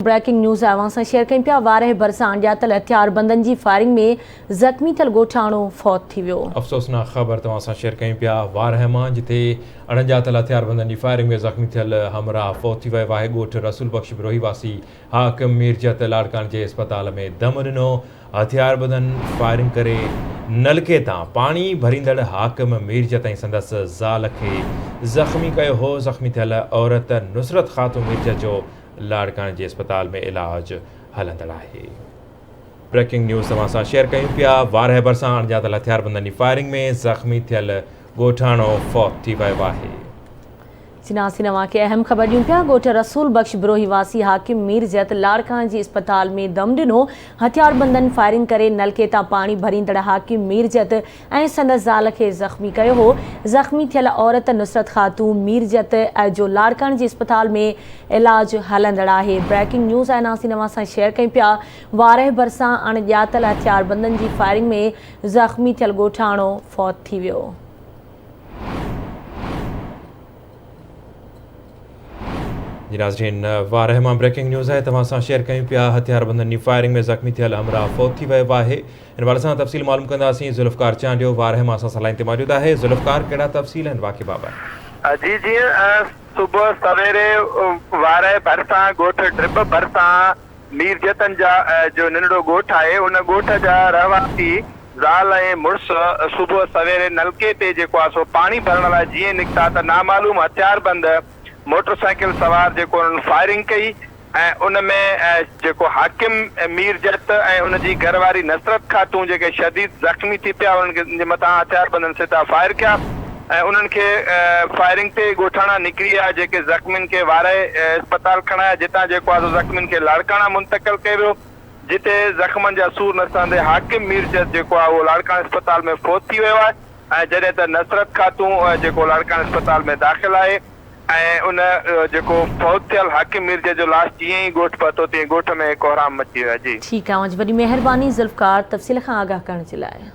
Breaking news अवां सां share कयूं पिया। वारह बरसां अणॼातल हथियारबंदनि जी फायरिंग में ज़ख़्मी थियल ॻोठाणो फौत थी वियो। अफ़सोसनाक ख़बर तव्हां सां शेयर कयूं पिया। वारह मां जिथे अणॼातल हथियारबंदनि जी फायरिंग में ज़ख़्मी थियल हमराह फौत थी वियो आहे। ॻोठ रसूल बख्श बिरोही वासी हाकिम मीरजत लाड़काने जे अस्पताल में दम ॾिनो। हथियारबंदनि फायरिंग करे नलके तां पाणी भरींदड़ हाकिम मीरजत ऐं संदसि ज़ाल खे ज़ख़्मी कयो हो। ज़ख़्मी थियल औरत नुसरत ख़ातून मीरजत जो लाड़काने जे अस्पताल में इलाज हलंदड़ आहे। ब्रेकिंग न्यूज़ तव्हां सां शेयर कयूं पिया। वारह बरसां अणॼातल हथियारबंदनि जी फायरिंग में ज़ख़्मी थियल ॻोठाणो फौत थी वियो आहे। सिनासी नवां के अहम ख़बर ॾियूं पिया। ॻोठ रसूल बख्श बिरोही वासी हाकिम मीरजत लाड़काने जी अस्पताल में दम ॾिनो। हथियारबंदनि फायरिंग करे नलके तां पाणी भरींदड़ हाकिम मीरजत ऐं संदसि ज़ाल खे ज़ख़्मी कयो हो। ज़ख़्मी थियल औरत नुसरत ख़ातून मीरजत जो लाड़काने जी अस्पताल में इलाज हलंदड़ आहे। ब्रेकिंग न्यूज़ सिनासी नवां सां शेयर कयूं पिया। वारह बरसां अणॼातल हथियारबंदनि जी फायरिंग में ज़ख़्मी थियल ॻोठाणो फौत थी वियो। जी नाज़रीन, वारह मां ब्रेकिंग न्यूज़ है तव्हां सां शेयर कयूं पिया। हथियारबंदनि जी फायरिंग में ज़ख़्मी थियल हमराह फौत थी वियो आहे। इन बारे सां तफ़सील मालूम कंदासीं। ज़ुल्फ़कार चांडियो वारह मां असां सां लाइन ते मौजूदु आहे। ज़ुल्फ़कार, कहिड़ा तफ़सील आहिनि वाक़े बाबति? जी जी, सुबुह सवेरे वारह भरसां ॻोठ ड्रिब भरसां मीरजतन जा जो नंढड़ो ॻोठ आहे, उन ॻोठ जा रहवासी ज़ाल ऐं मुड़ुस सुबुह सवेरे नलके ते जेको आहे सो पाणी भरण लाइ जीअं निकिता त नामालूम हथियारबंद मोटरसाइकिल सवार जेको उन्हनि फायरिंग कई ऐं उनमें जेको हाकिम मीरजत ऐं उनजी घरवारी नुसरत ख़ातून जेके शदीद ज़ख़्मी थी पिया, उन्हनि जे मथां हथियारबंदनि सिधा फायर कया ऐं उन्हनि खे फायरिंग ते ॻोठाणा निकिरी विया जेके ज़ख़्मियुनि खे वारह अस्पताल खणाया, जितां जेको आहे ज़ख़्मियुनि खे लाड़काना मुंतक़िल कयो वियो, जिते ज़ख़्मनि जा सूर न सहंदे हाकिम मीरजत जेको आहे उहो लाड़काना अस्पताल में फौत थी वियो आहे ऐं जॾहिं त नुसरत ख़ातून जेको लाड़काना अस्पताल में दाख़िल आहे ऐं उन जेको फौत थियल हाकिम मीरजत जो लाश जीअं ई ॻोठ पहुतो तीअं ॻोठ में कोहराम मची वियो आहे। जी ठीकु आहे, वॾी महिरबानी ज़ुल्फ़कार तफ़सील खां आगाह करण जे लाइ।